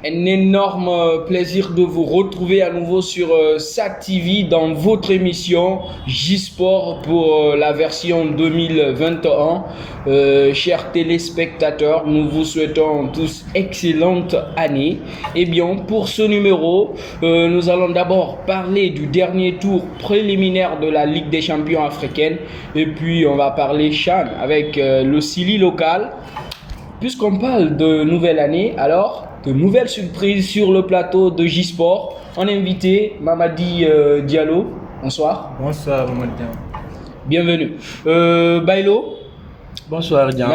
Un énorme plaisir de vous retrouver à nouveau sur SAC TV dans votre émission J-Sport pour la version 2021. Chers téléspectateurs, nous vous souhaitons tous excellente année. Et bien, pour ce numéro, nous allons d'abord parler du dernier tour préliminaire de la Ligue des Champions africaine. Et puis, on va parler CHAN avec le Sili local. Puisqu'on parle de nouvelle année, alors de nouvelles surprises sur le plateau de J-Sport. On a invité Mamadi Diallo. Bonsoir. Bonsoir Mamadi Diallo. Bienvenue. Bailo. Bonsoir Dian.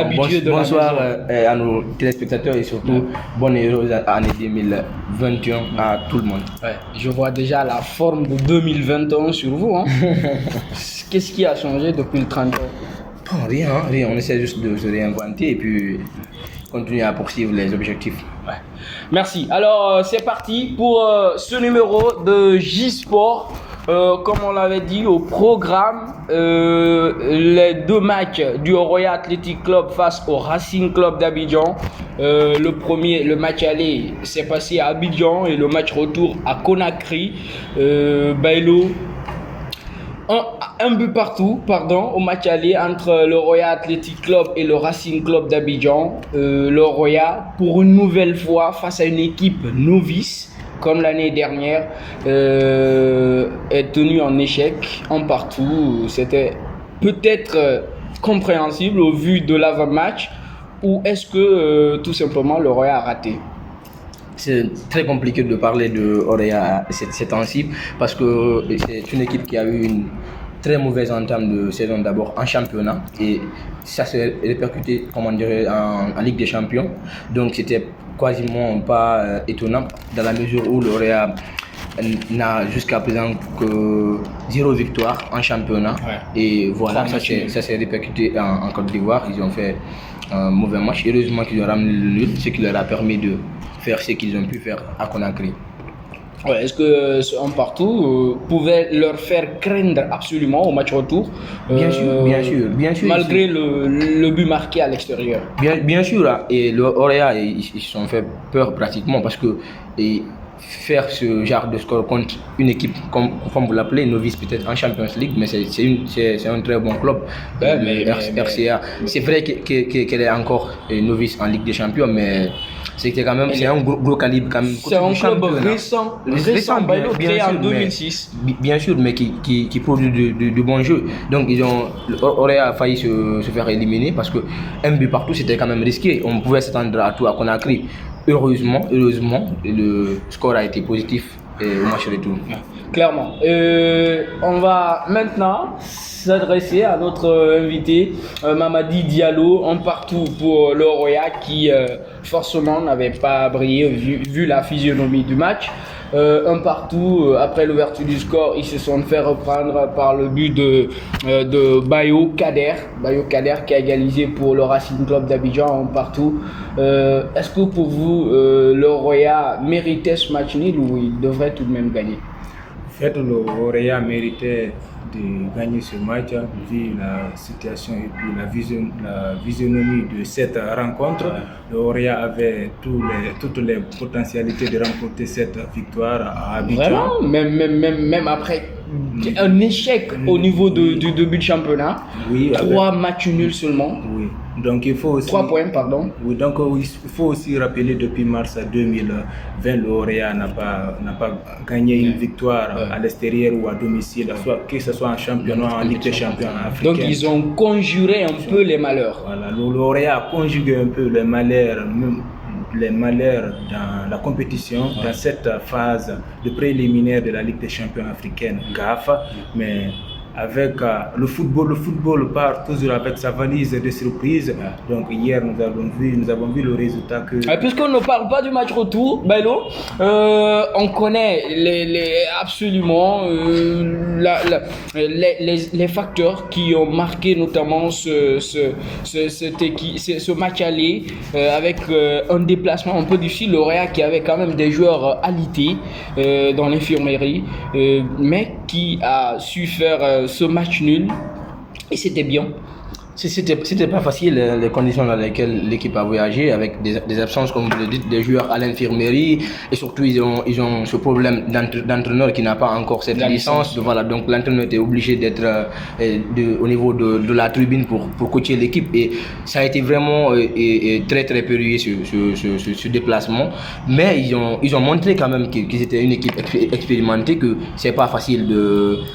Bonsoir à nos téléspectateurs et surtout bonne et heureuse année 2021 à tout le monde. Ouais, je vois déjà la forme de 2021 sur vous. Hein. Qu'est-ce qui a changé depuis le 30 ans? Bon, rien. On essaie juste de se réinventer et puis continuer à poursuivre les objectifs. Ouais. Merci. Alors, c'est parti pour ce numéro de J-Sport. Comme on l'avait dit au programme, les deux matchs du Royal Athletic Club face au Racing Club d'Abidjan. Le match aller s'est passé à Abidjan et le match retour à Conakry. Bailo. Un but partout, au match aller entre le Royal Athletic Club et le Racing Club d'Abidjan. Le Royal, pour une nouvelle fois, face à une équipe novice, comme l'année dernière, est tenu en échec, en partout. C'était peut-être compréhensible au vu de l'avant-match, ou est-ce que tout simplement le Royal a raté? C'est très compliqué de parler de Orea ces temps-ci parce que c'est une équipe qui a eu une très mauvaise entame de saison d'abord en championnat et ça s'est répercuté en Ligue des Champions. Donc c'était quasiment pas étonnant dans la mesure où l'Orea n'a jusqu'à présent que 0 victoire en championnat. Ouais. Et voilà, ça s'est répercuté en Côte d'Ivoire. Ils ont fait un mauvais match. Heureusement qu'ils ont ramené le nul, ce qui leur a permis de faire ce qu'ils ont pu faire à Conakry. Ouais, est-ce que ce un partout pouvait leur faire craindre absolument au match retour? Bien sûr. Malgré le but marqué à l'extérieur. Bien sûr, et le Orea, ils se sont fait peur pratiquement parce que faire ce genre de score contre une équipe, comme vous l'appelez, novice peut-être en Champions League, mais c'est un très bon club. RCA. C'est vrai qu'elle est encore novice en Ligue des Champions, mais c'est quand même un gros calibre quand même. C'est un club récent, créé en 2006. Bien sûr, mais qui produit de bons jeux. Donc Orea a failli se faire éliminer parce que un but partout c'était quand même risqué. On pouvait s'attendre à tout à Conakry. Heureusement, le score a été positif au match retour. Clairement. On va maintenant s'adresser à notre invité Mamadi Diallo, un partout pour le Royal qui forcément n'avait pas brillé vu la physionomie du match. Un partout, après l'ouverture du score, ils se sont fait reprendre par le but de Bayo Kader qui a égalisé pour le Racing Club d'Abidjan, un partout. Est-ce que pour vous, le Royal méritait ce match nul ou il devrait tout de même gagner? En fait, le Royal méritait de gagner ce match vu la situation et puis la visionomie de cette rencontre. Le Royal avait toutes les potentialités de remporter cette victoire à Abidjan. Vraiment, même après un échec au niveau du début de championnat. Oui, 3 matchs nuls seulement. Oui. Donc il faut aussi 3 points, pardon. Oui, donc il faut aussi rappeler depuis mars 2020, le Royal n'a pas gagné une victoire à l'extérieur ou à domicile, que ce soit en championnat, en Ligue des Champions africaine. Donc ils ont conjuré un peu les malheurs. Voilà, le Royal a conjugué un peu les malheurs dans la compétition, dans cette phase de préliminaire de la Ligue des Champions africaine, GAF, mais avec le football part toujours avec sa valise de surprises. Donc hier nous avons vu le résultat que... Puisqu'on ne parle pas du match retour, Bailo, on connaît absolument les facteurs qui ont marqué notamment ce match aller avec un déplacement un peu difficile. Le Royal qui avait quand même des joueurs alités dans l'infirmerie, mais qui a su faire ce match nul et c'était bien. C'était pas facile les conditions dans lesquelles l'équipe a voyagé, avec des absences, comme vous le dites, des joueurs à l'infirmerie, et surtout ils ont ce problème d'entraîneur qui n'a pas encore cette licence. Voilà, donc l'entraîneur était obligé d'être au niveau de la tribune pour coacher l'équipe, et ça a été vraiment très très périlleux ce déplacement. Mais ils ont montré quand même qu'ils étaient une équipe expérimentée, que c'est pas facile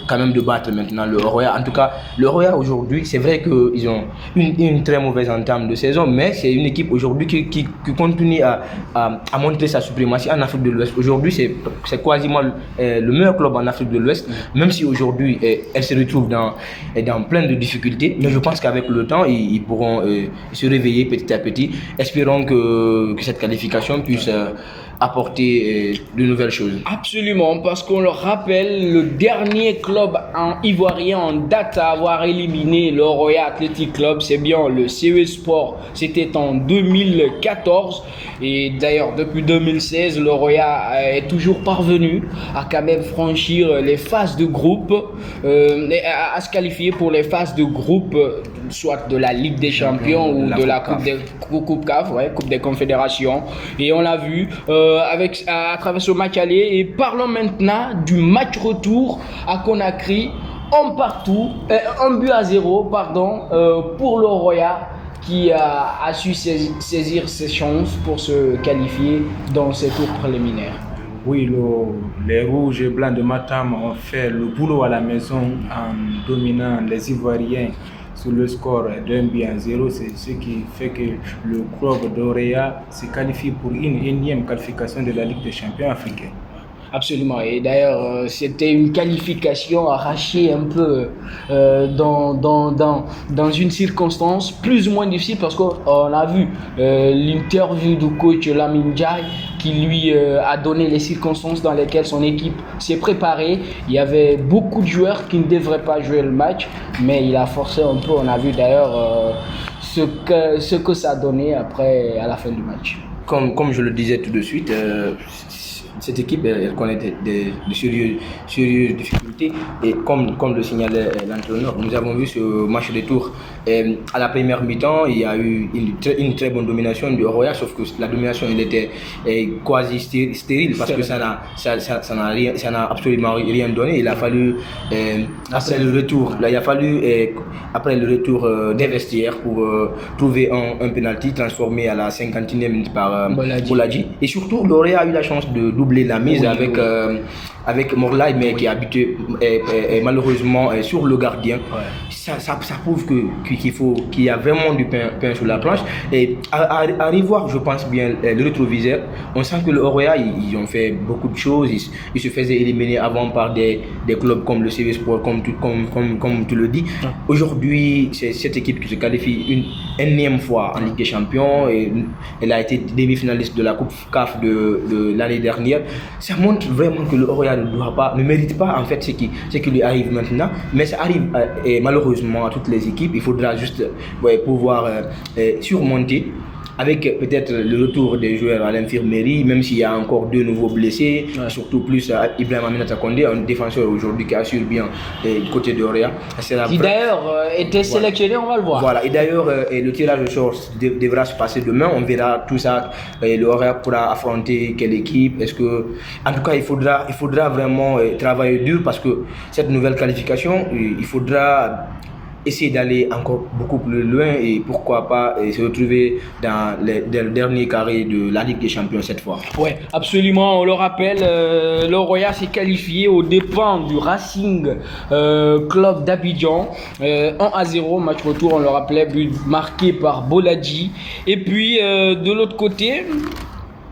quand même de battre maintenant le Roya. En tout cas, le Roya aujourd'hui, c'est vrai qu'ils ont une très mauvaise entame de saison, mais c'est une équipe aujourd'hui qui continue à montrer sa suprématie en Afrique de l'Ouest. Aujourd'hui, c'est quasiment le meilleur club en Afrique de l'Ouest, même si aujourd'hui elle se retrouve dans plein de difficultés. Mais je pense qu'avec le temps, ils pourront se réveiller petit à petit. Espérons que cette qualification puisse apporter de nouvelles choses. Absolument, parce qu'on le rappelle, le dernier club ivoirien en date à avoir éliminé le Roya Athletic Club, c'est bien le CE Sport. C'était en 2014, et d'ailleurs depuis 2016, le Roya est toujours parvenu à quand même franchir les phases de groupe, à se qualifier pour les phases de groupe, soit de la Ligue des Champions ou de la Coupe CAF, Coupe des Confédérations. Et on l'a vu à travers ce match aller. Et parlons maintenant du match retour à Conakry, un but à 0 pour le Roya, qui a su saisir ses chances pour se qualifier dans ces tours préliminaires. Oui, les Rouges et Blancs de Matam ont fait le boulot à la maison en dominant les Ivoiriens sur le score d'un but à 0. C'est ce qui fait que le club d'Orea se qualifie pour une énième qualification de la Ligue des Champions africaine. Absolument, et d'ailleurs c'était une qualification arrachée un peu dans une circonstance plus ou moins difficile, parce qu'on a vu l'interview du coach Lamine Ndiaye qui lui a donné les circonstances dans lesquelles son équipe s'est préparée. Il y avait beaucoup de joueurs qui ne devraient pas jouer le match, mais il a forcé un peu. On a vu d'ailleurs ce que ça a donné après, à la fin du match. Comme je le disais tout de suite, cette équipe elle connaît de sérieuses difficultés, et comme le signalait l'entraîneur, nous avons vu ce match de tour. À la première mi-temps, il y a eu une très bonne domination du Roya, sauf que la domination elle était quasi stérile, parce que ça n'a absolument rien donné. Il a fallu après le retour des vestiaires pour trouver un penalty transformé à la 50e minute par Boladji. Et surtout, le Roya a eu la chance de doubler la mise avec Morlaï, mais qui est habitué malheureusement sur le gardien. Ça prouve qu'il y a vraiment du pain sur la planche. Et à revoir, je pense bien, le rétroviseur, on sent que le Roya, ils ont fait beaucoup de choses. Ils se faisaient éliminer avant par des clubs comme le CV Sport, comme tu le dis. Aujourd'hui, c'est cette équipe qui se qualifie une énième fois en Ligue des Champions, et elle a été demi-finaliste de la Coupe CAF de l'année dernière. Ça montre vraiment que le Roya ne mérite pas en fait ce qui lui arrive maintenant, mais ça arrive malheureusement à toutes les équipes. Il faudra juste pouvoir surmonter avec peut-être le retour des joueurs à l'infirmerie, même s'il y a encore 2 nouveaux blessés, surtout plus Ibrahim Aminata Condé, un défenseur aujourd'hui qui assure bien du côté de Roya. Qui d'ailleurs était sélectionné, on va le voir. Voilà, et d'ailleurs le tirage au sort devra se passer demain, on verra tout ça. Le Roya pourra affronter quelle équipe, en tout cas il faudra vraiment travailler dur, parce que cette nouvelle qualification, il faudra essayer d'aller encore beaucoup plus loin, et pourquoi pas se retrouver dans les derniers carrés de la Ligue des Champions cette fois. Oui, absolument. On le rappelle, le Roya s'est qualifié aux dépens du Racing Club d'Abidjan. 1-0, match retour, on le rappelait, but marqué par Boladji. Et puis, de l'autre côté,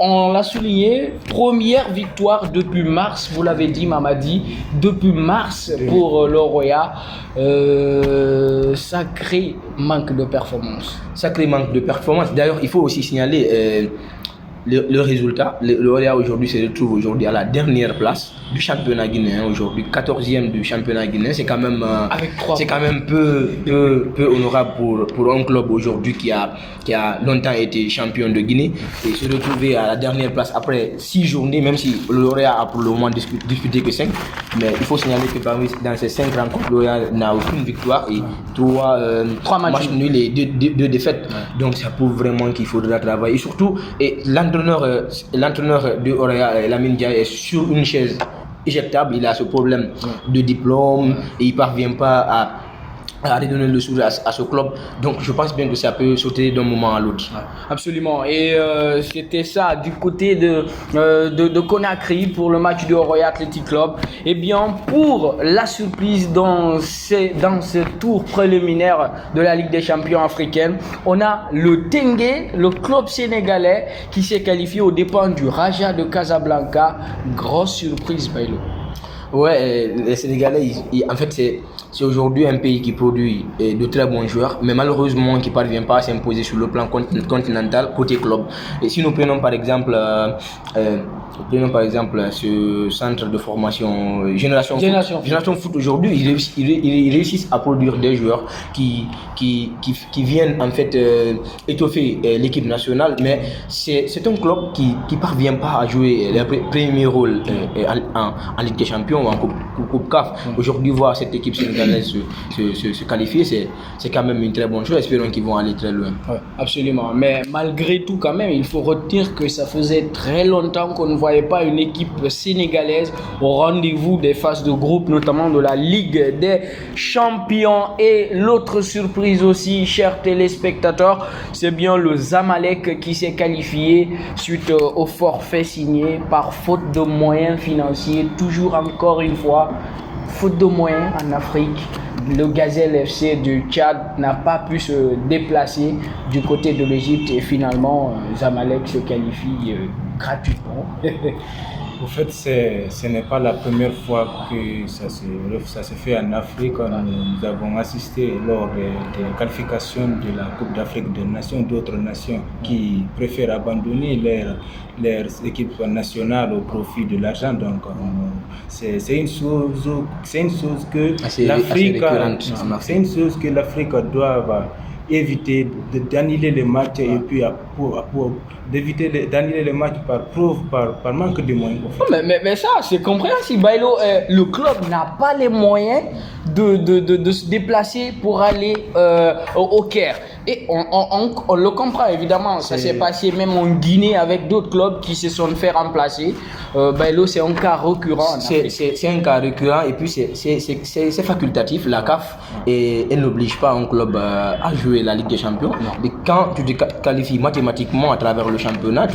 on l'a souligné, première victoire depuis mars, vous l'avez dit Mamadi, depuis mars pour le Roya. Sacré manque de performance. D'ailleurs, il faut aussi signaler le résultat, le Orea aujourd'hui se retrouve aujourd'hui à la dernière place du championnat guinéen aujourd'hui, 14e du championnat guinéen. C'est quand même, peu honorable pour un club aujourd'hui qui a longtemps été champion de Guinée et se retrouver à la dernière place après 6 journées, même si le Orea a pour le moment disputé que 5. Mais il faut signaler que dans ces 5 rencontres, le Orea n'a aucune victoire et 3 matchs nuls et 2 défaites. Donc ça prouve vraiment qu'il faudra travailler. Et surtout, l'entraîneur de Orea, Lamine Dia, est sur une chaise éjectable. Il a ce problème de diplôme et il ne parvient pas à redonner le sourire à ce club. Donc je pense bien que ça peut sauter d'un moment à l'autre. Absolument. Et c'était ça du côté de Conakry pour le match de Royal Athletic Club. Eh bien, pour la surprise dans ce tour préliminaire de la Ligue des Champions africaine, on a le Tengue, le club sénégalais, qui s'est qualifié aux dépens du Raja de Casablanca. Grosse surprise, Bailo. Ouais, les Sénégalais, en fait, c'est aujourd'hui un pays qui produit de très bons joueurs, mais malheureusement qui ne parvient pas à s'imposer sur le plan continental côté club. Et si nous prenons par exemple ce centre de formation Génération Foot aujourd'hui, ils réussissent à produire des joueurs qui viennent en fait étoffer l'équipe nationale, mais c'est un club qui ne parvient pas à jouer les premiers rôles en Ligue des Champions ou en Coupe CAF. Aujourd'hui, voir cette équipe sénégalaise se qualifier, c'est quand même une très bonne chose. Espérons qu'ils vont aller très loin. Ouais, absolument. Mais malgré tout, quand même, il faut retenir que ça faisait très longtemps qu'on ne voyait pas une équipe sénégalaise au rendez-vous des phases de groupe, notamment de la Ligue des Champions. Et l'autre surprise aussi, chers téléspectateurs, c'est bien le Zamalek qui s'est qualifié suite au forfait signé par faute de moyens financiers. Toujours encore une fois, faute de moyens en Afrique. Le Gazelle FC du Tchad n'a pas pu se déplacer du côté de l'Égypte et finalement Zamalek se qualifie gratuitement. En fait, ce n'est pas la première fois que ça se fait en Afrique. Nous avons assisté lors des qualifications de la Coupe d'Afrique des Nations, d'autres nations qui préfèrent abandonner leurs équipes nationales au profit de l'argent. Donc, c'est une chose que l'Afrique doit éviter d'annuler les matchs et puis d'éviter d'annuler les matchs par manque de moyens. Mais ça, c'est compréhensible. Bailo, le club n'a pas les moyens de se déplacer pour aller au Caire. Et on le comprend évidemment. Ça s'est passé même en Guinée avec d'autres clubs qui se sont fait remplacer. Bailo, c'est un cas récurrent. C'est un cas récurrent et puis c'est facultatif. La CAF elle n'oblige pas un club à jouer la Ligue des Champions. Mais quand tu te qualifies mathématiquement à travers le championnat,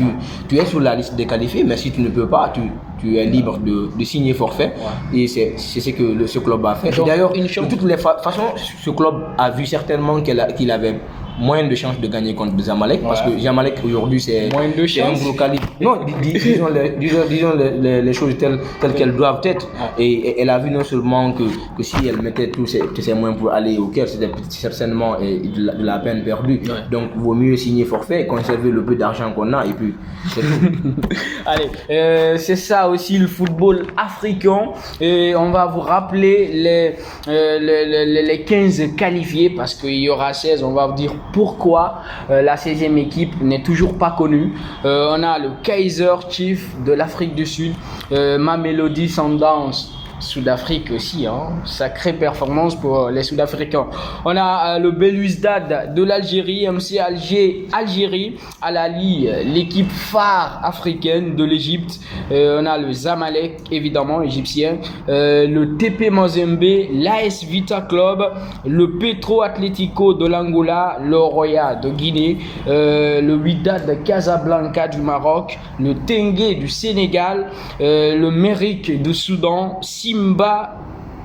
tu es sur la liste des qualifiés, mais si tu ne peux pas, tu es libre de signer forfait. Et c'est ce que ce club a fait. Et d'ailleurs, de toutes les façons, ce club a vu certainement qu'il avait moins de chances de gagner contre Zamalek, parce que Zamalek aujourd'hui c'est un gros calibre. Non, disons les choses telles qu'elles doivent être. Et elle a vu non seulement que si elle mettait tous ses moyens pour aller au Caire, c'était certainement de la peine perdue. Donc vaut mieux signer forfait, conserver le peu d'argent qu'on a et puis c'est tout. Allez, c'est ça aussi le football africain. Et on va vous rappeler les 15 qualifiés parce qu'il y aura 16, on va vous dire pourquoi la 16e équipe n'est toujours pas connue. On a le Kaiser Chiefs de l'Afrique du Sud, Mamelodi Sundowns Sud-Afrique aussi, sacrée performance pour les Sud-Africains. On a le Belouizdad de l'Algérie, MC Algérie, Al Ahly, l'équipe phare africaine de l'Égypte. On a le Zamalek, évidemment, égyptien, le TP Mazembe, l'AS Vita Club, le Petro Atlético de l'Angola, le Roya de Guinée, le Wydad de Casablanca du Maroc, le Tengue du Sénégal, le Mérique du Soudan, Simba,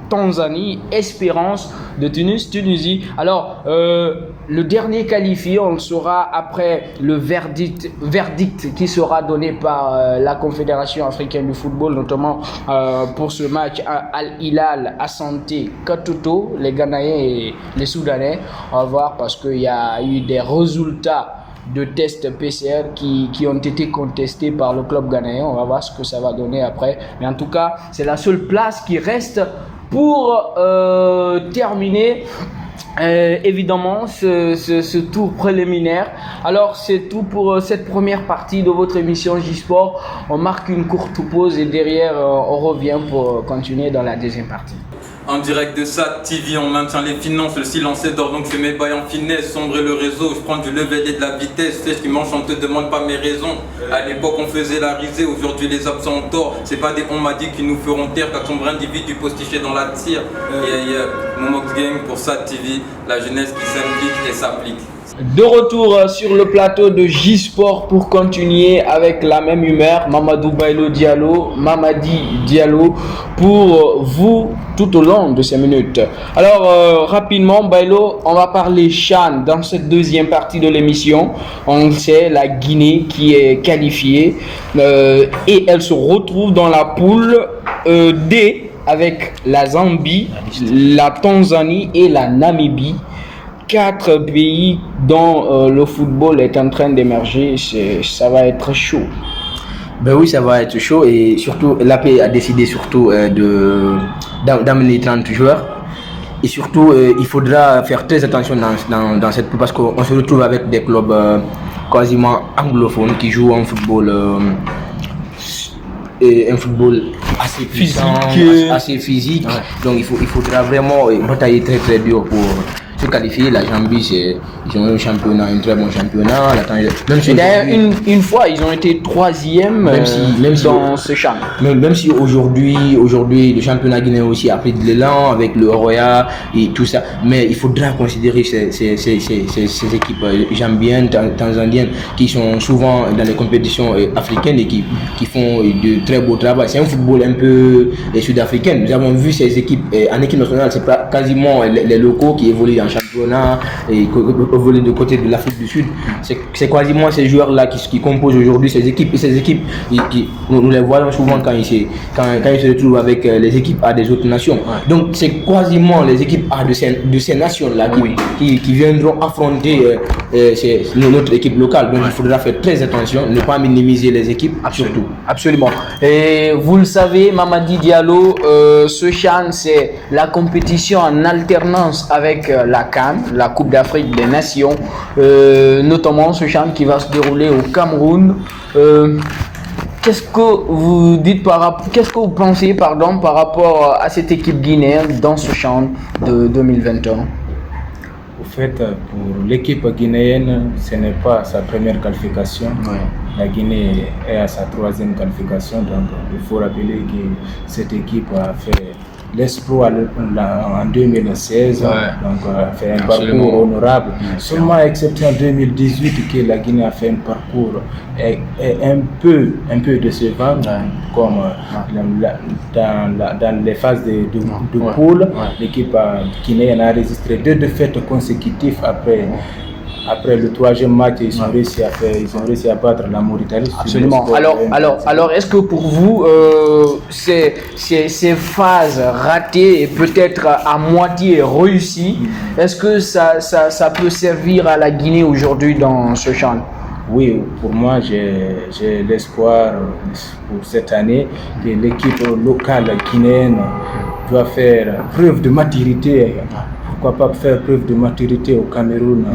Tanzanie, Espérance de Tunisie. Alors, le dernier qualifié, on le saura après le verdict qui sera donné par la Confédération africaine du football, notamment pour ce match Al Hilal, Asante, Katoto, les Ghanéens et les Soudanais. On va voir parce qu'il y a eu des résultats de tests PCR qui ont été contestés par le club ghanéen. On va voir ce que ça va donner après. Mais en tout cas, c'est la seule place qui reste pour terminer évidemment ce tour préliminaire. Alors c'est tout pour cette première partie de votre émission J-Sport. On marque une courte pause et derrière on revient pour continuer dans la deuxième partie. En direct de SAT TV, on maintient les finances, le silence est d'or, donc je mets bail en finesse, sombrer le réseau, je prends du level et de la vitesse, c'est ce qui mange, on te demande pas mes raisons. À l'époque on faisait la risée, aujourd'hui les absents ont tort, c'est pas des on m'a dit qu'ils nous feront taire, car sombre individu postiché dans la tire. Momox Gang pour SAT TV, la jeunesse qui s'implique et s'applique. De retour sur le plateau de J-Sport pour continuer avec la même humeur. Mamadou Bailo Diallo, Mamadi Diallo pour vous tout au long de ces minutes. Alors rapidement Bailo, on va parler CHAN dans cette deuxième partie de l'émission. On sait la Guinée qui est qualifiée et elle se retrouve dans la poule D avec la Zambie, la Tanzanie et la Namibie. 4 pays dont le football est en train d'émerger, ça va être chaud. Ben oui, ça va être chaud et surtout l'AP a décidé surtout d'amener 30 joueurs et surtout il faudra faire très attention dans cette poule parce qu'on se retrouve avec des clubs quasiment anglophones qui jouent un football assez puissant, assez physique. Ouais. Donc il faudra vraiment batailler très très dur pour se qualifier. La Zambie, ils ont un championnat, un très bon championnat. D'ailleurs, une fois, ils ont été 3e dans ce champ. Même si aujourd'hui, le championnat guinéen aussi a pris de l'élan avec le Roya et tout ça. Mais il faudra considérer ces équipes zambiennes, tanzaniennes, qui sont souvent dans les compétitions africaines et qui font de très beau travail. C'est un football un peu sud-africain. Nous avons vu ces équipes en équipe nationale, c'est quasiment les locaux qui évoluent dans championnat et voler de côté de l'Afrique du Sud. C'est quasiment ces joueurs-là qui composent aujourd'hui ces équipes. Et ces équipes, nous les voyons souvent quand ils se retrouvent avec les équipes A des autres nations. Ouais. Donc c'est quasiment les équipes A de ces nations-là qui viendront affronter notre équipe locale. Donc il faudra faire très attention, ne pas minimiser les équipes. Surtout. Absolument. Et vous le savez, Mamadi Diallo, ce CHAN, c'est la compétition en alternance avec la CAN, la Coupe d'Afrique des Nations, notamment ce CHAN qui va se dérouler au Cameroun. Qu'est-ce que vous pensez par rapport à cette équipe guinéenne dans ce CHAN de 2021? Au fait, pour l'équipe guinéenne, ce n'est pas sa première qualification. Ouais. La Guinée est à sa 3e qualification, donc il faut rappeler que cette équipe a fait l'exploit en 2016, donc a fait un parcours honorable. Seulement excepté en 2018 que la Guinée a fait un parcours un peu décevant, comme dans les phases de poule. L'équipe guinéenne a enregistré 2 défaites consécutives après le 3e match, ils ont réussi à battre la Mauritanie. Absolument. Alors, est-ce que pour vous, ces phases ratées et peut-être à moitié réussies, est-ce que ça peut servir à la Guinée aujourd'hui dans ce champ? Oui, pour moi, j'ai l'espoir pour cette année que l'équipe locale guinéenne doit faire preuve de maturité. Pourquoi pas faire preuve de maturité au Cameroun?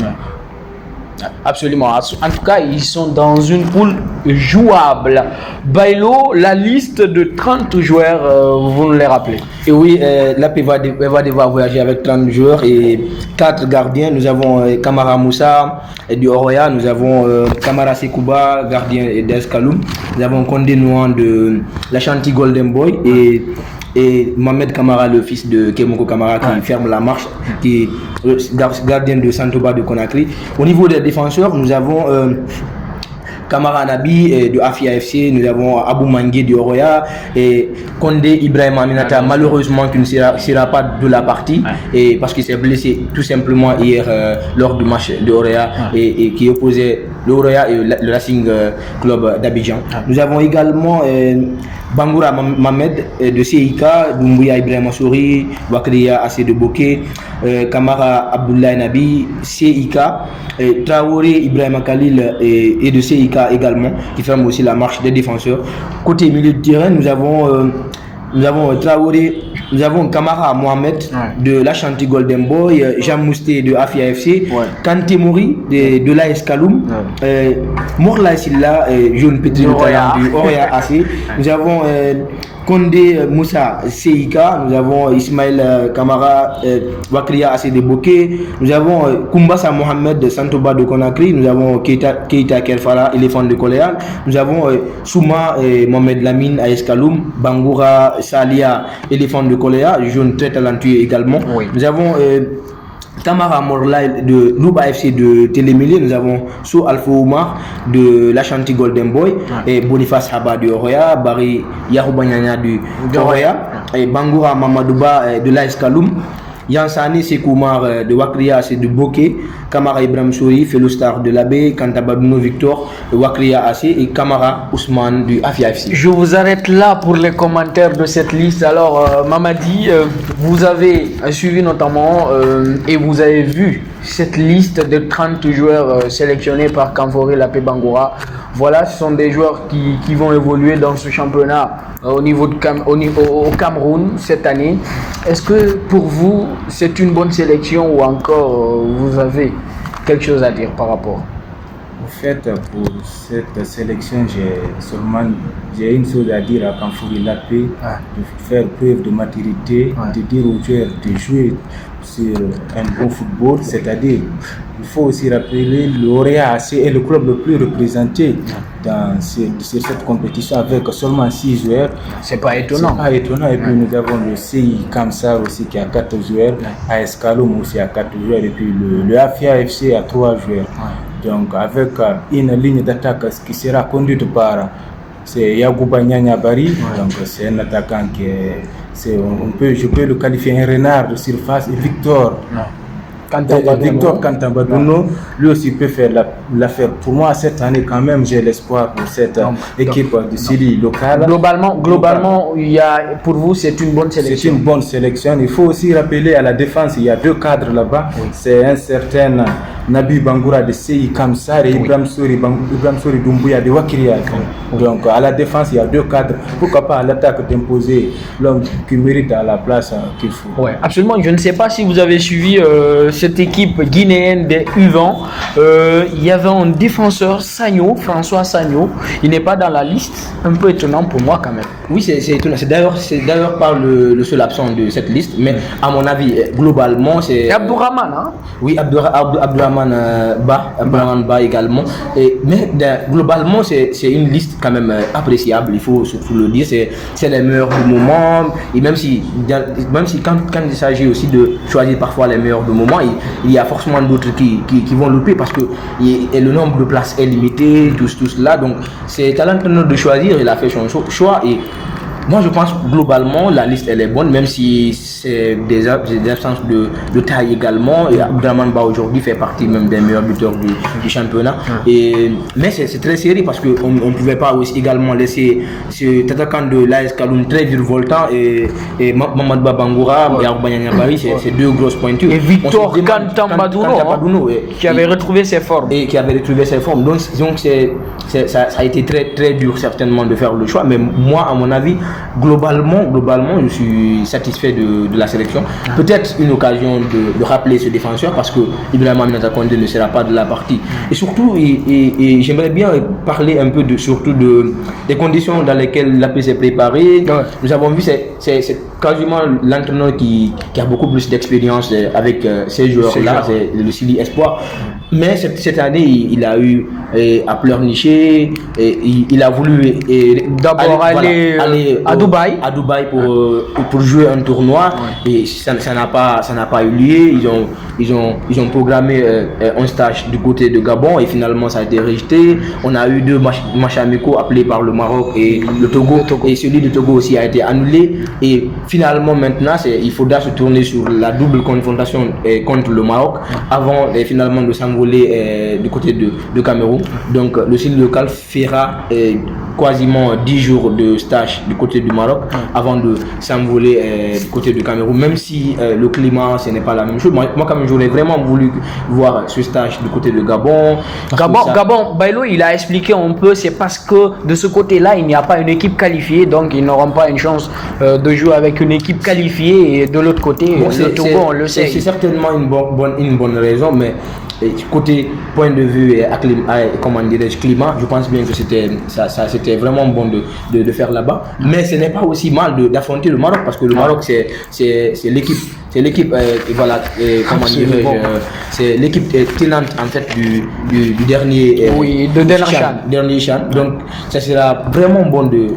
Absolument. En tout cas, ils sont dans une poule jouable. Bailo, la liste de 30 joueurs, vous nous les rappelez? Et oui, l'AP va devoir voyager avec 30 joueurs et 4 gardiens. Nous avons Kamara Moussa du Oroya, nous avons Kamara Sekouba, gardien d'Escaloum. Nous avons Condé Nouan de la Chanty Golden Boy et Mohamed Kamara, le fils de Kemoko Kamara, qui ferme la marche, qui est gardien de Santoba de Conakry. Au niveau des défenseurs, nous avons Kamara Nabi de Afia FC, nous avons Abou Mangué de Oroya et Kondé Ibrahim Aminata, malheureusement qui ne sera pas de la partie et parce qu'il s'est blessé tout simplement hier lors du match de Oroya et qui opposait l'Oroya et le Racing Club d'Abidjan. Nous avons également Bangoura Mohamed de CIK, Doumbouya Ibrahim Souri, Wakriya Assé de Bokeh, Kamara Abdoulaye Nabi, CIK, Traoré Ibrahim Khalil et de CIK également, qui ferment aussi la marche des défenseurs. Côté milieu de terrain, nous avons Traoré, nous avons Kamara Mohamed de l'Ashanti Golden Boy, Jean Mousté de Afia FC, Kanté Mori de l'AS Kaloum, Morla Silla, Jaune Petri de Oroya AC. Nous avons Kondé Moussa CIK, nous avons Ismaël Kamara Wakriya AC de Bokeh, nous avons Koumbassa Mohamed de Santoba de Conakry, nous avons Keita Kerfara, éléphant de Coléal, nous avons Souma Mohamed Lamine AS Kaloum, Bangoura Salia, éléphant de Coléa, jeune très talentueux également. Nous avons Tamara Morlaï de Louba FC de Télémélé, nous avons So Alpha Oumar de l'Ashanti Golden Boy et Boniface Haba de Oroya, Barry Yahoubanyanya de Oroya et Bangoura Mamadouba de l'AS Kaloum, Yansani Sekoumar de Wakriya AC de Bokeh, Kamara Ibrahim Souri, Fellow Star de l'Abbé, Kantabadouno Victor de Wakriya AC et Kamara Ousmane du Afia FC. Je vous arrête là pour les commentaires de cette liste. Alors Mamadi, vous avez suivi notamment et vous avez vu cette liste de 30 joueurs sélectionnés par Kamfori Lapé Bangoura. Voilà, ce sont des joueurs qui vont évoluer dans ce championnat au niveau au Cameroun cette année. Est-ce que pour vous c'est une bonne sélection ou encore vous avez quelque chose à dire par rapport? En fait, pour cette sélection, j'ai une chose à dire à Kamfori Lapé, de faire preuve de maturité, de dire aux joueurs de jouer sur un bon football, c'est-à-dire il faut aussi rappeler l'Oroya AC est le club le plus représenté dans cette compétition avec seulement 6 joueurs. C'est pas étonnant. C'est pas étonnant. Et puis nous avons le CI Kamsar aussi qui a 4 joueurs, AS Kaloum aussi a 4 joueurs et puis le Afia FC a 3 joueurs. Donc avec une ligne d'attaque qui sera conduite par Yagouba Nyanya Bari, donc c'est un attaquant qui est, je peux le qualifier un renard de surface, et Victor Kantambadouno, lui aussi peut faire l'affaire. Pour moi, cette année, quand même, j'ai l'espoir pour cette équipe de Sili locale. Globalement, pour vous, c'est une bonne sélection. C'est une bonne sélection. Il faut aussi rappeler à la défense, il y a 2 cadres là-bas. C'est un certain Nabi Bangoura de CI Kamsar et Ibrahim Souri Doumbouya de Wakriya. Donc, à la défense, il y a 2 cadres. Pourquoi pas à l'attaque d'imposer l'homme qui mérite à la place qu'il faut. Oui, absolument. Je ne sais pas si vous avez suivi cette équipe guinéenne des U20, il y avait un défenseur, François Sagno, il n'est pas dans la liste, un peu étonnant pour moi quand même. Oui, c'est étonnant, c'est d'ailleurs pas le seul absent de cette liste, mais à mon avis, globalement, c'est... Abdourahman, hein? Oui, Abdourahman Ba également, mais globalement, c'est une liste quand même appréciable, il faut surtout le dire, c'est les meilleurs du moment, et même si quand il s'agit aussi de choisir parfois les meilleurs du moment, il y a forcément d'autres qui vont louper parce que le nombre de places est limité, tout cela. Donc c'est à l'entraîneur de choisir, il a fait son choix et moi je pense globalement la liste elle est bonne, même si c'est des absences de taille également, et Abdourahman Ba aujourd'hui fait partie même des meilleurs buteurs du championnat. Mais c'est très serré parce qu'on ne pouvait pas aussi également laisser cet attaquant de l'AS Kaloum très virevoltant et Mamadou Bangoura et Yahoubanyanya Bari, c'est 2 grosses pointures. Et Victor Kantambadouno qui avait retrouvé ses formes. Donc ça a été très très dur certainement de faire le choix, mais moi à mon avis globalement je suis satisfait de la sélection. Peut-être une occasion de rappeler ce défenseur parce que Ibrahim Aminata Kondé ne sera pas de la partie. Et surtout, et j'aimerais bien parler un peu des conditions dans lesquelles l'AP s'est préparé. Nous avons vu c'est quasiment l'entraîneur qui a beaucoup plus d'expérience avec ces joueurs-là, c'est le Sili Espoir. Mais cette année, il a eu à pleurnicher, il a voulu d'abord aller à Dubaï pour jouer un tournoi et ça n'a pas eu lieu. Ils ont programmé un stage du côté de Gabon et finalement ça a été rejeté. On a eu 2 matchs amicaux appelés par le Maroc et le Togo, et celui de Togo aussi a été annulé, et finalement maintenant il faudra se tourner sur la double confrontation contre le Maroc avant finalement de s'envoler du côté de Cameroun. Donc le style local fera quasiment 10 jours de stage du côté du Maroc avant de s'envoler du côté du Cameroun, même si le climat ce n'est pas la même chose. Moi quand même j'aurais vraiment voulu voir ce stage du côté de Gabon. Gabon, Bailo il a expliqué un peu, c'est parce que de ce côté-là il n'y a pas une équipe qualifiée, donc ils n'auront pas une chance de jouer avec une équipe qualifiée, et de l'autre côté le Togo on le sait. C'est certainement une bonne raison, mais côté point de vue comment dirais-je, climat, je pense bien que c'était vraiment bon de faire là-bas, mais ce n'est pas aussi mal d'affronter le Maroc, parce que le Maroc c'est l'équipe voilà, comment dirais-je, c'est l'équipe tenante en fait du dernier dernier CHAN. Donc ça sera vraiment bon de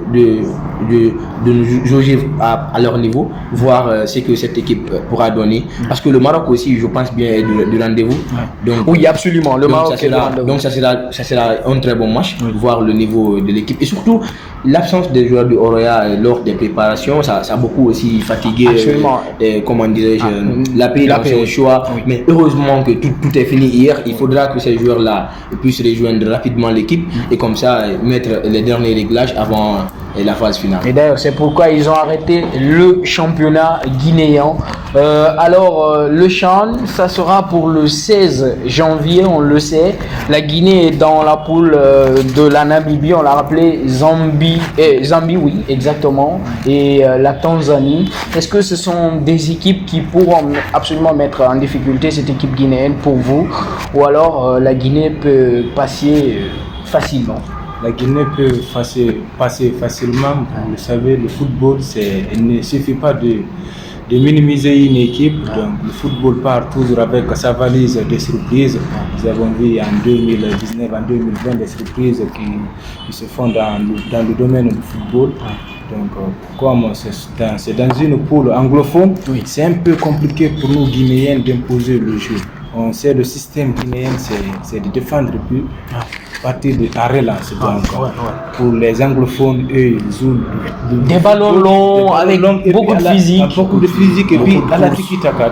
nous jauger à leur niveau, voir ce que cette équipe pourra donner, parce que le Maroc aussi je pense bien est du rendez-vous. Donc, oui, absolument, le Maroc donc ça sera un très bon match, voir le niveau de l'équipe, et surtout l'absence des joueurs du Oroya lors des préparations, ça a beaucoup aussi fatigué comment dirais-je, l'AP dans son choix, mais heureusement que tout est fini hier. Il faudra que ces joueurs-là puissent rejoindre rapidement l'équipe et comme ça mettre les derniers réglages avant la phase finale. Et d'ailleurs c'est pourquoi ils ont arrêté le championnat guinéen. Alors le CHAN, ça sera pour le 16 janvier, on le sait. La Guinée est dans la poule de la Namibie, on l'a rappelé, Zambie, oui, exactement, et la Tanzanie. Est-ce que ce sont des équipes qui pourront absolument mettre en difficulté cette équipe guinéenne pour vous, ou alors la Guinée peut passer facilement? La Guinée peut passer facilement. Vous le savez, le football, il ne suffit pas de minimiser une équipe. Donc, le football part toujours avec sa valise des surprises. Nous avons vu en 2019, en 2020 des surprises qui se font dans le domaine du football. Donc, comme c'est dans une poule anglophone, c'est un peu compliqué pour nous Guinéens d'imposer le jeu. On sait le système guinéen, c'est de défendre plus à partir de la relance. Pour les anglophones, eux, ils jouent des ballons longs avec beaucoup de physique. Beaucoup de physique et puis à la tiki-taka.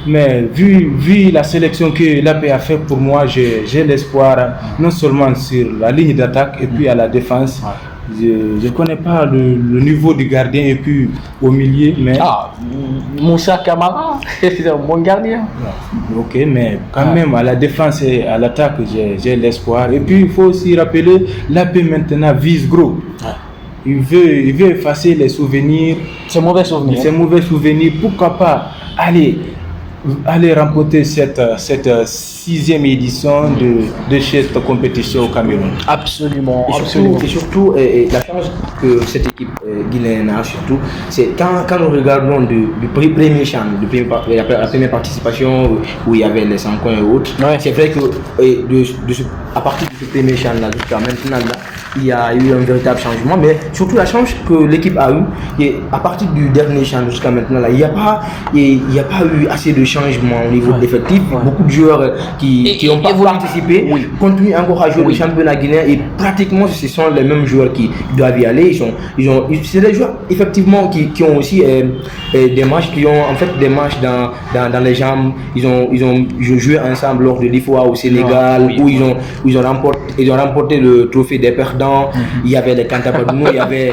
Mais vu la sélection que l'AP a fait, pour moi, j'ai l'espoir non seulement sur la ligne d'attaque et puis à la défense. Je ne connais pas le niveau du gardien et puis au milieu, mais... Moussa Kamara, c'est un bon gardien. Ok, mais quand même à la défense et à l'attaque, j'ai l'espoir. Et puis il faut aussi rappeler, l'AP maintenant vise gros. Il veut effacer les souvenirs. Ces mauvais souvenirs. Pourquoi pas aller remporter cette 6e édition de cette compétition au Cameroun. Absolument. Et surtout la chance que cette équipe guinéenne a, surtout, c'est quand nous regardons du premier CHAN, la première participation où il y avait les 5 coins et autres, c'est vrai que à partir de ce premier CHAN là jusqu'à maintenant là, il y a eu un véritable changement, mais surtout la chance que l'équipe a eu, et à partir du dernier CHAN jusqu'à maintenant là, il n'y a pas eu assez de changements au niveau d'effectifs. Beaucoup de joueurs qui n'ont pas participé continuent encore à jouer le championnat guinéen, et pratiquement ce sont les mêmes joueurs qui doivent y aller. C'est des joueurs effectivement qui ont aussi des matchs dans les jambes. Ils ont joué ensemble lors de l'IFOA au Sénégal, où ils ont remporté le trophée des perdants. Il y avait les Kantabadounou, il y avait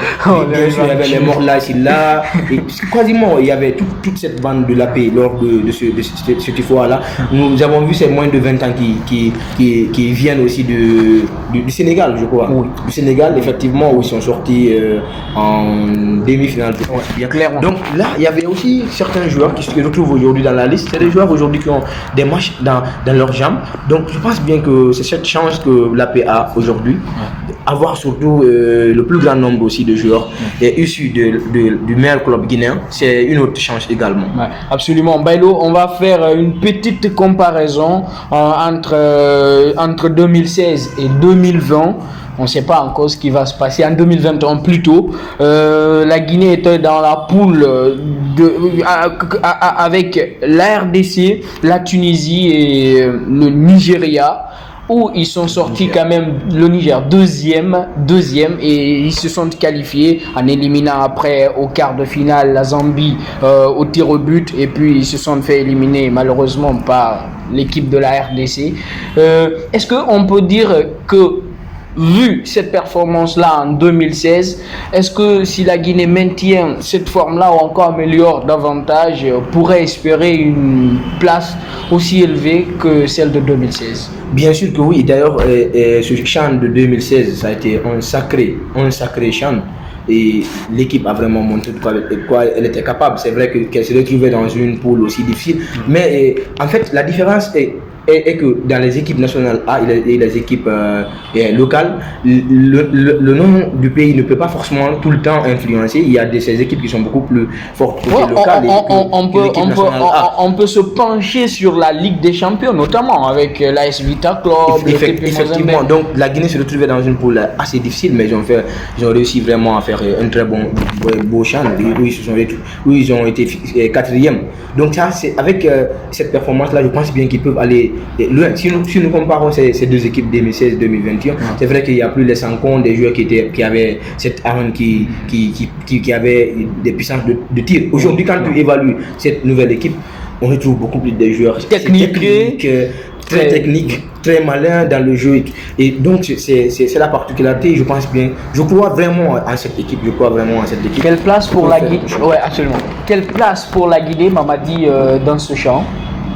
les Morla Silla, et quasiment il y avait toute cette bande de la paix lors de ce IFOA là. Nous avons vu ces moins de 20 ans qui viennent aussi du Sénégal, je crois. Du Sénégal, effectivement, où ils sont sortis en demi-finale. Donc là, il y avait aussi certains joueurs qui se retrouvent aujourd'hui dans la liste. C'est des joueurs aujourd'hui qui ont des matchs dans leurs jambes. Donc je pense bien que c'est cette chance que l'AP a aujourd'hui, avoir surtout le plus grand nombre aussi de joueurs issus du meilleur club guinéen, c'est une autre chance également. Ouais, absolument. Bailo, on va faire une petite comparaison entre 2016 et 2020. On ne sait pas encore ce qui va se passer en 2021 plutôt. La Guinée était dans la poule avec la RDC, la Tunisie et le Nigeria, où ils sont sortis quand même, le Niger deuxième, et ils se sont qualifiés en éliminant après au quart de finale la Zambie au tir au but, et puis ils se sont fait éliminer malheureusement par l'équipe de la RDC. Est-ce qu'on peut dire que, vu cette performance-là en 2016, est-ce que si la Guinée maintient cette forme-là ou encore améliore davantage, pourrait espérer une place aussi élevée que celle de 2016? Bien sûr que oui. D'ailleurs, ce CHAN de 2016, ça a été un sacré CHAN. Et l'équipe a vraiment montré de quoi elle était capable. C'est vrai qu'elle se retrouvait dans une poule aussi difficile. Mais en fait, la différence est que dans les équipes nationales A et les équipes locales, le nom du pays ne peut pas forcément tout le temps influencer. Il y a ces équipes qui sont beaucoup plus fortes côté local que l'équipe nationale A. On peut se pencher sur la Ligue des Champions, notamment avec l'AS Vita Club. Effectivement, donc la Guinée se retrouvait dans une poule assez difficile, mais ils ont réussi vraiment à faire un très beau CHAN où ils ont été quatrième. Donc ça, avec cette performance-là, je pense bien qu'ils peuvent aller loin. Si nous comparons ces deux équipes 2016-2021, c'est vrai qu'il n'y a plus les Sankon, des joueurs qui avaient cette arme qui avait des puissances de tir. Aujourd'hui, quand tu évalues cette nouvelle équipe, on retrouve beaucoup plus de joueurs techniques, très techniques, très malins dans le jeu. Et donc, c'est la particularité. Je crois vraiment en cette équipe. Quelle place pour la Guinée? Ouais, absolument. Quelle place pour la Guinée, Mamadi, dans ce champ,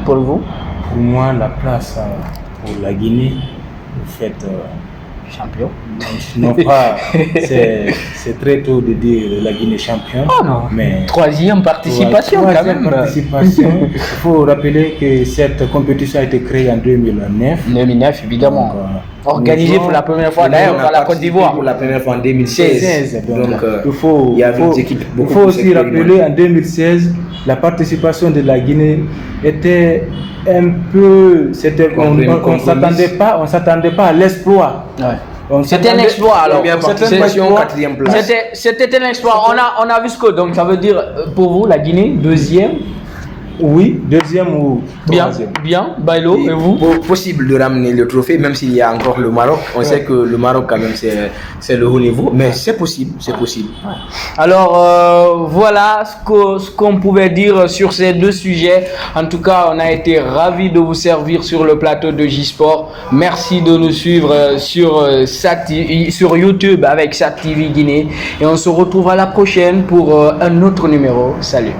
pour vous? Pour moi, la place pour la Guinée, vous faites champion. Non pas, c'est très tôt de dire la Guinée championne. Oh non, mais troisième participation quand même. Il faut rappeler que cette compétition a été créée en 2009. 2009 évidemment. Donc, organisée pour la première fois d'ailleurs par la Côte d'Ivoire. Pour la première fois en 2016. Donc il faut aussi rappeler en 2016, la participation de la Guinée était un peu, on s'attendait pas à l'exploit. Ouais. C'était un exploit alors. C'était un exploit. On a vu ce que, donc ça veut dire pour vous la Guinée deuxième. Oui, deuxième ou troisième. Bien, Bailo, et vous? Possible de ramener le trophée, même s'il y a encore le Maroc. On sait que le Maroc, quand même, c'est le haut niveau, mais c'est possible, Ouais. Alors, voilà ce qu'on pouvait dire sur ces deux sujets. En tout cas, on a été ravis de vous servir sur le plateau de J-Sport. Merci de nous suivre sur YouTube avec SAT TV Guinée. Et on se retrouve à la prochaine pour un autre numéro. Salut.